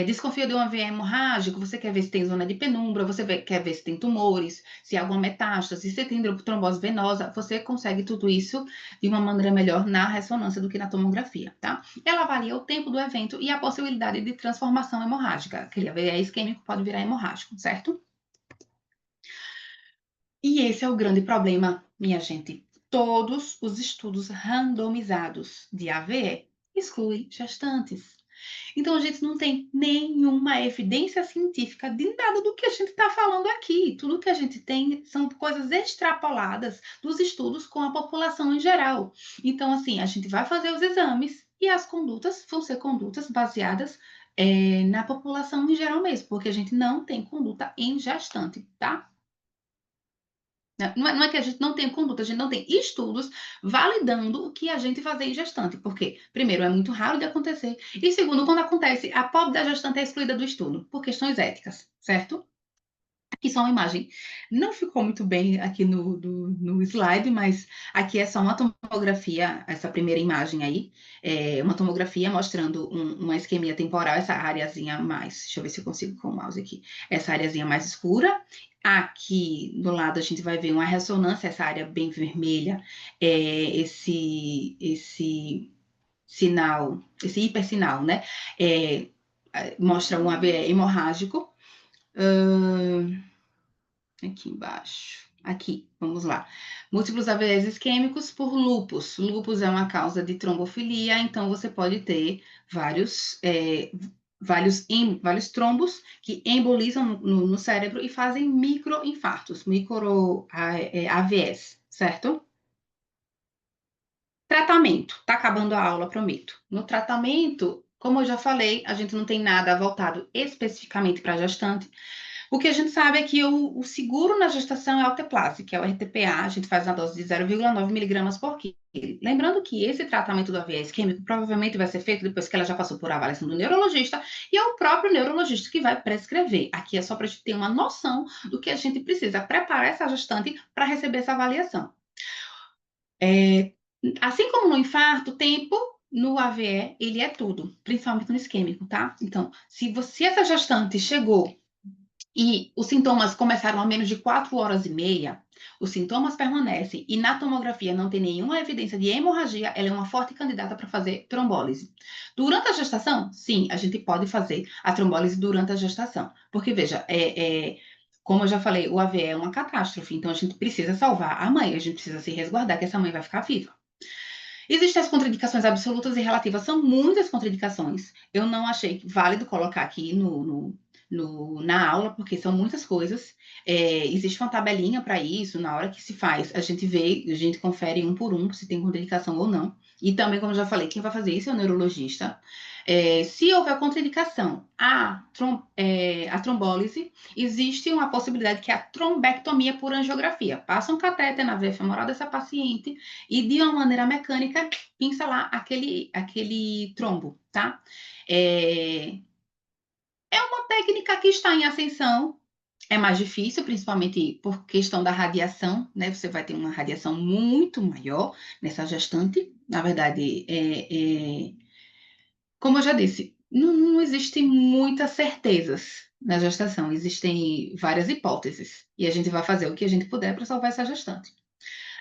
desconfia de um AVE hemorrágico, você quer ver se tem zona de penumbra, quer ver se tem tumores, se há alguma metástase, se tem trombose venosa, você consegue tudo isso de uma maneira melhor na ressonância do que na tomografia, tá? Ela avalia o tempo do evento e a possibilidade de transformação hemorrágica. Aquele AVE isquêmico pode virar hemorrágico, certo? E esse é o grande problema, minha gente. Todos os estudos randomizados de AVE excluem gestantes. Então, a gente não tem nenhuma evidência científica de nada do que a gente está falando aqui. Tudo que a gente tem são coisas extrapoladas dos estudos com a população em geral. Então, assim, a gente vai fazer os exames e as condutas vão ser condutas baseadas na população em geral mesmo, porque a gente não tem conduta em gestante, tá? Não é que a gente não tem conduta, a gente não tem estudos validando o que a gente fazer em gestante. Porque, primeiro, é muito raro de acontecer. E segundo, quando acontece, a pobre da gestante é excluída do estudo, por questões éticas, certo? Aqui só uma imagem. Não ficou muito bem aqui no slide, mas aqui é só uma tomografia, essa primeira imagem aí, uma tomografia mostrando uma isquemia temporal, essa areazinha mais, deixa eu ver se eu consigo com o mouse aqui, essa areazinha mais escura. Aqui do lado a gente vai ver uma ressonância, essa área bem vermelha, esse sinal, esse hipersinal, né? Mostra um AVE hemorrágico. Aqui embaixo. Aqui, vamos lá. Múltiplos AVEs isquêmicos por lúpus. Lúpus é uma causa de trombofilia, então você pode ter vários trombos que embolizam no cérebro e fazem microinfartos, AVEs, certo? Tratamento. Tá acabando a aula, prometo. No tratamento, como eu já falei, a gente não tem nada voltado especificamente para gestante, O que a gente sabe é que o seguro na gestação é a alteplase, que é o RTPA, a gente faz na dose de 0,9 miligramas por quilo. Lembrando que esse tratamento do AVE isquêmico provavelmente vai ser feito depois que ela já passou por avaliação do neurologista, e é o próprio neurologista que vai prescrever. Aqui é só para a gente ter uma noção do que a gente precisa preparar essa gestante para receber essa avaliação. Assim como no infarto, o tempo no AVE, ele é tudo, principalmente no isquêmico, tá? Então, se essa gestante chegou e os sintomas começaram a menos de 4 horas e meia, os sintomas permanecem e na tomografia não tem nenhuma evidência de hemorragia, ela é uma forte candidata para fazer trombólise. Durante a gestação, sim, a gente pode fazer a trombólise durante a gestação. Porque, veja, como eu já falei, o AVE é uma catástrofe, então a gente precisa salvar a mãe, a gente precisa se resguardar que essa mãe vai ficar viva. Existem as contraindicações absolutas e relativas, são muitas contraindicações. Eu não achei válido colocar aqui na aula, porque são muitas coisas. Existe uma tabelinha para isso, na hora que se faz, a gente vê, a gente confere um por um se tem contraindicação ou não. E também, como eu já falei, quem vai fazer isso é o neurologista. Se houver contraindicação à trombólise, existe uma possibilidade que é a trombectomia por angiografia. Passa um catéter na veia femoral dessa paciente e de uma maneira mecânica pinça lá aquele trombo, tá? É uma técnica que está em ascensão, é mais difícil, principalmente por questão da radiação, né? Você vai ter uma radiação muito maior nessa gestante. Na verdade, como eu já disse, não existem muitas certezas na gestação, existem várias hipóteses. E a gente vai fazer o que a gente puder para salvar essa gestante.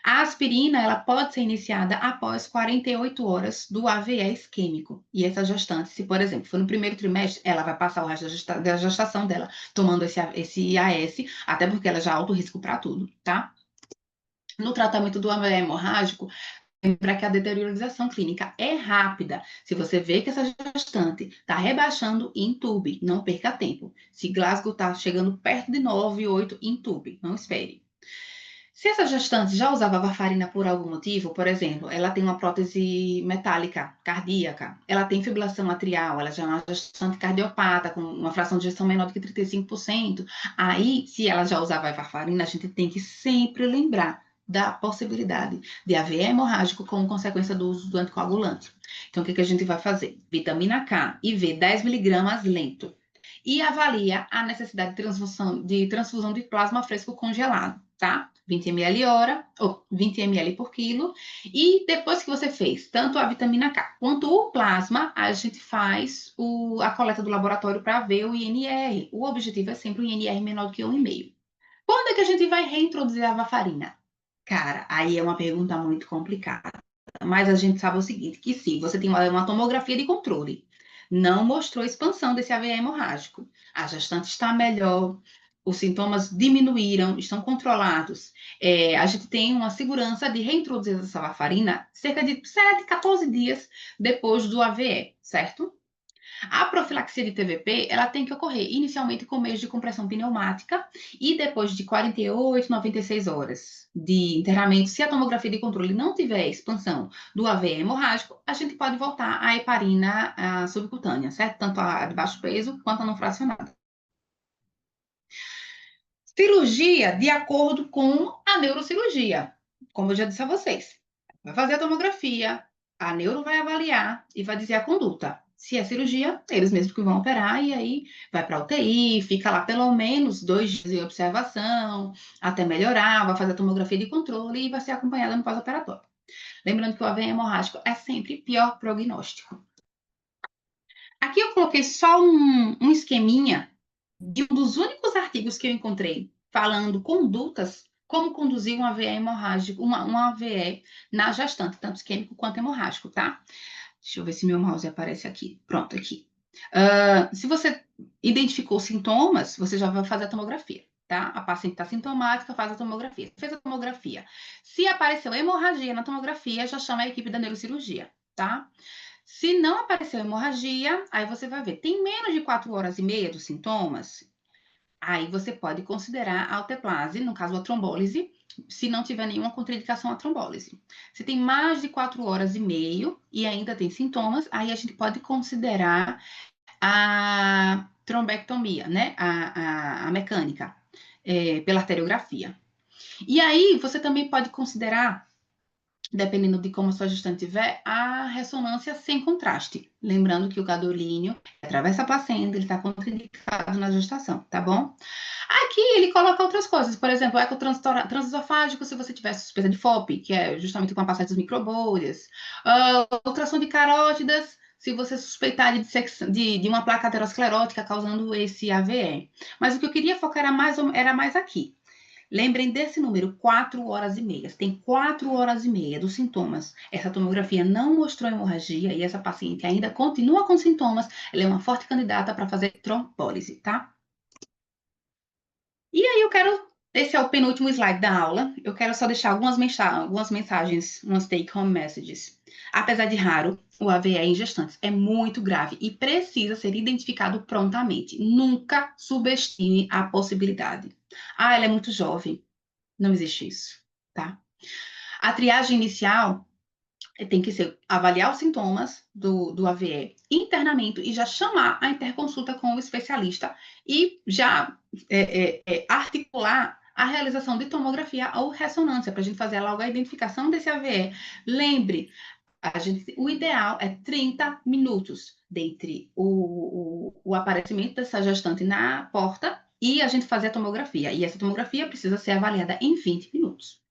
A aspirina, ela pode ser iniciada após 48 horas do AVE isquêmico. E essa gestante, se por exemplo for no primeiro trimestre, ela vai passar o resto da gestação dela tomando esse AS, até porque ela já é alto risco para tudo, tá? No tratamento do AVE hemorrágico, lembra que a deteriorização clínica é rápida. Se você vê que essa gestante está rebaixando, intube, não perca tempo. Se Glasgow está chegando perto de 9, 8, intube, não espere. Se essa gestante já usava varfarina por algum motivo, por exemplo, ela tem uma prótese metálica cardíaca, ela tem fibrilação atrial, ela já é uma gestante cardiopata com uma fração de ejeção menor do que 35%, aí, se ela já usava varfarina, a gente tem que sempre lembrar da possibilidade de AVE hemorrágico como consequência do uso do anticoagulante. Então, o que a gente vai fazer? Vitamina K, IV 10 miligramas lento. E avalia a necessidade de transfusão de plasma fresco congelado, tá? 20 ml hora, ou 20 ml por quilo. E depois que você fez tanto a vitamina K quanto o plasma, a gente faz a coleta do laboratório para ver o INR. O objetivo é sempre o INR menor do que 1,5. Quando é que a gente vai reintroduzir a varfarina? Cara, aí é uma pergunta muito complicada. Mas a gente sabe o seguinte, que se você tem uma tomografia de controle, não mostrou expansão desse AVE hemorrágico, a gestante está melhor, os sintomas diminuíram, estão controlados, a gente tem uma segurança de reintroduzir essa varfarina cerca de 7, 14 dias depois do AVE, certo? A profilaxia de TVP, ela tem que ocorrer inicialmente com meios de compressão pneumática e depois de 48, 96 horas de internamento, se a tomografia de controle não tiver expansão do AVE hemorrágico, a gente pode voltar à heparina subcutânea, certo? Tanto a de baixo peso quanto a não fracionada. Cirurgia de acordo com a neurocirurgia, como eu já disse a vocês. Vai fazer a tomografia, a neuro vai avaliar e vai dizer a conduta. Se é cirurgia, eles mesmos que vão operar, e aí vai para a UTI, fica lá pelo menos 2 dias em observação, até melhorar, vai fazer a tomografia de controle e vai ser acompanhada no pós-operatório. Lembrando que o AVE hemorrágico é sempre pior prognóstico. Aqui eu coloquei só um esqueminha de um dos únicos artigos que eu encontrei falando condutas, como conduzir um AVE hemorrágico, um AVE na gestante, tanto isquêmico quanto hemorrágico, tá? Deixa eu ver se meu mouse aparece aqui. Pronto, aqui. Se você identificou sintomas, você já vai fazer a tomografia, tá? A paciente está sintomática, faz a tomografia. Fez a tomografia. Se apareceu hemorragia na tomografia, já chama a equipe da neurocirurgia, tá? Se não apareceu hemorragia, aí você vai ver. Tem menos de 4 horas e meia dos sintomas, aí você pode considerar a alteplase, no caso a trombólise, se não tiver nenhuma contraindicação à trombólise. Se tem mais de 4 horas e meia e ainda tem sintomas, aí a gente pode considerar trombectomia, né? A mecânica, pela arteriografia. E aí, você também pode considerar, dependendo de como a sua gestante tiver, a ressonância sem contraste. Lembrando que o gadolínio atravessa a placenta, ele está contraindicado na gestação, tá bom? Aqui ele coloca outras coisas, por exemplo, transesofágico, se você tiver suspeita de FOP, que é justamente com a passagem das microbolhas, ultrassom de carótidas, se você suspeitar de uma placa aterosclerótica causando esse AVE. Mas o que eu queria focar era mais aqui. Lembrem desse número, 4 horas e meia. Tem 4 horas e meia dos sintomas. Essa tomografia não mostrou hemorragia e essa paciente ainda continua com sintomas. Ela é uma forte candidata para fazer trombólise, tá? E aí eu quero. Esse é o penúltimo slide da aula. Eu quero só deixar algumas mensagens, umas take-home messages. Apesar de raro, o AVE em gestantes é muito grave e precisa ser identificado prontamente. Nunca subestime a possibilidade. Ah, ela é muito jovem. Não existe isso, tá? A triagem inicial tem que ser avaliar os sintomas do AVE, internamento e já chamar a interconsulta com o especialista e já articular a realização de tomografia ou ressonância para a gente fazer logo a identificação desse AVE. Lembre, o ideal é 30 minutos dentre o aparecimento dessa gestante na porta e a gente fazer a tomografia. E essa tomografia precisa ser avaliada em 20 minutos.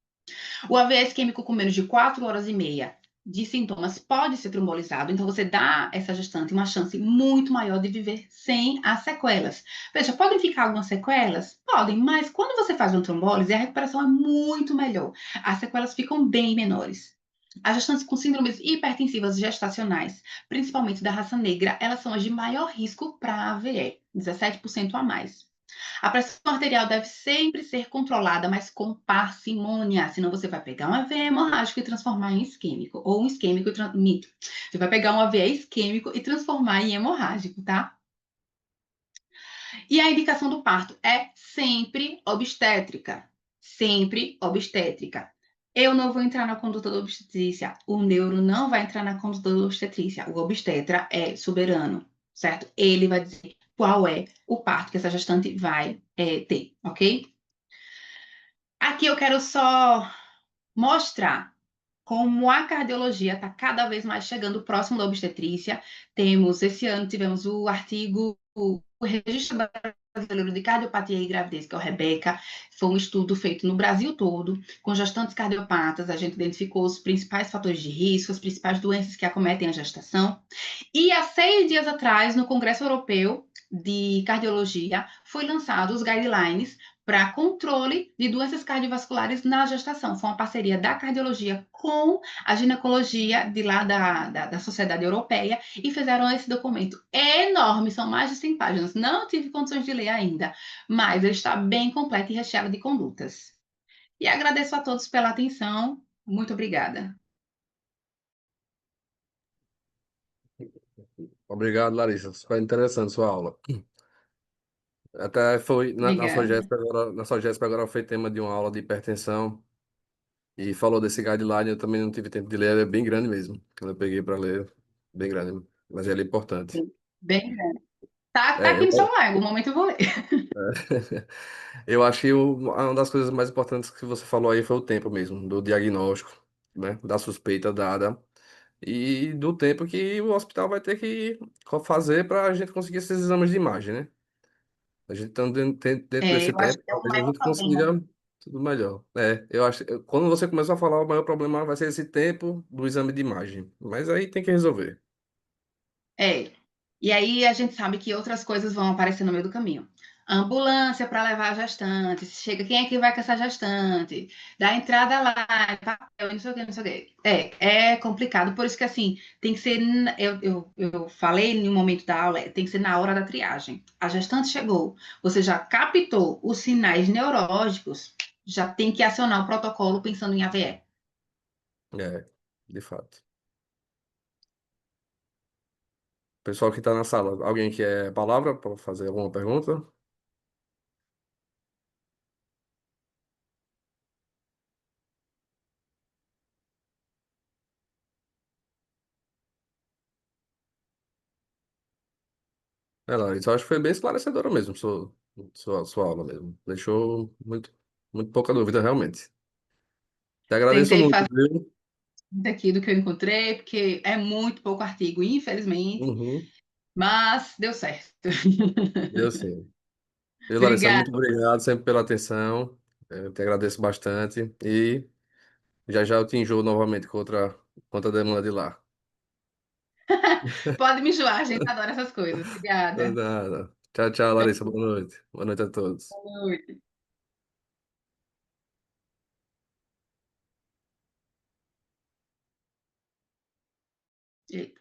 O AVE isquêmico com menos de 4 horas e meia de sintomas pode ser trombolizado, então você dá a essa gestante uma chance muito maior de viver sem as sequelas. Veja, podem ficar algumas sequelas? Podem, mas quando você faz uma trombólise, a recuperação é muito melhor. As sequelas ficam bem menores. As gestantes com síndromes hipertensivas gestacionais, principalmente da raça negra, elas são as de maior risco para AVE, 17% a mais. A pressão arterial deve sempre ser controlada, mas com parcimônia, senão você vai pegar um AVE hemorrágico e transformar em isquêmico, ou um isquêmico e mito. Você vai pegar um AVE isquêmico e transformar em hemorrágico, tá? E a indicação do parto é sempre obstétrica, sempre obstétrica. Eu não vou entrar na conduta da obstetrícia, o neuro não vai entrar na conduta da obstetrícia, o obstetra é soberano, certo? Ele vai dizer qual é o parto que essa gestante vai ter, ok? Aqui eu quero só mostrar como a cardiologia está cada vez mais chegando próximo da obstetrícia. Esse ano tivemos o artigo, o Registro Brasileiro de Cardiopatia e Gravidez, que é o REBECA. Foi um estudo feito no Brasil todo, com gestantes cardiopatas. A gente identificou os principais fatores de risco, as principais doenças que acometem a gestação. E há 6 dias atrás, no Congresso Europeu de Cardiologia, foi lançado os guidelines para controle de doenças cardiovasculares na gestação. Foi uma parceria da cardiologia com a ginecologia de lá da Sociedade Europeia e fizeram esse documento enorme, são mais de 100 páginas. Não tive condições de ler ainda, mas ele está bem completo e recheado de condutas. E agradeço a todos pela atenção. Muito obrigada. Obrigado, Larissa. Foi interessante sua aula. Até foi Obrigada. Na sua Jéssica agora foi tema de uma aula de hipertensão e falou desse guideline, eu também não tive tempo de ler, ele é bem grande mesmo. Quando eu peguei para ler, bem grande, mas ele é importante. Bem, tá É, aqui no celular, no momento eu vou ler. eu acho que uma das coisas mais importantes que você falou aí foi o tempo mesmo, do diagnóstico, né, da suspeita dada e do tempo que o hospital vai ter que fazer para a gente conseguir esses exames de imagem, né? A gente estando dentro desse Eu acho tempo, que é o talvez a maior gente problema. consiga tudo melhor. Eu acho, quando você começou a falar, o maior problema vai ser esse tempo do exame de imagem. Mas aí tem que resolver. É. E aí a gente sabe que outras coisas vão aparecer no meio do caminho. Ambulância para levar a gestante. Se chega, quem é que vai com essa gestante? Dá entrada lá, papel, não sei o que, não sei o que. É complicado. Por isso que, assim, tem que ser. Eu falei no momento da aula, tem que ser na hora da triagem. A gestante chegou, você já captou os sinais neurológicos, já tem que acionar o protocolo pensando em AVE. É, de fato. Pessoal que está na sala, alguém quer a palavra para fazer alguma pergunta? Larissa, eu acho que foi bem esclarecedora mesmo, sua aula mesmo. Deixou muito pouca dúvida, realmente. Te agradeço Tentei muito, fazer viu? aqui do que eu encontrei, porque é muito pouco artigo, infelizmente, Uhum, mas deu certo. eu sim. E Larissa, Obrigada. muito obrigado sempre pela atenção. Eu te agradeço bastante. E já já eu te enjoo novamente com outra demanda de lá. Pode me enjoar, a gente adora essas coisas. Obrigada. Nada. Tchau, tchau, Larissa. Boa noite. Boa noite a todos. Boa noite. Eita.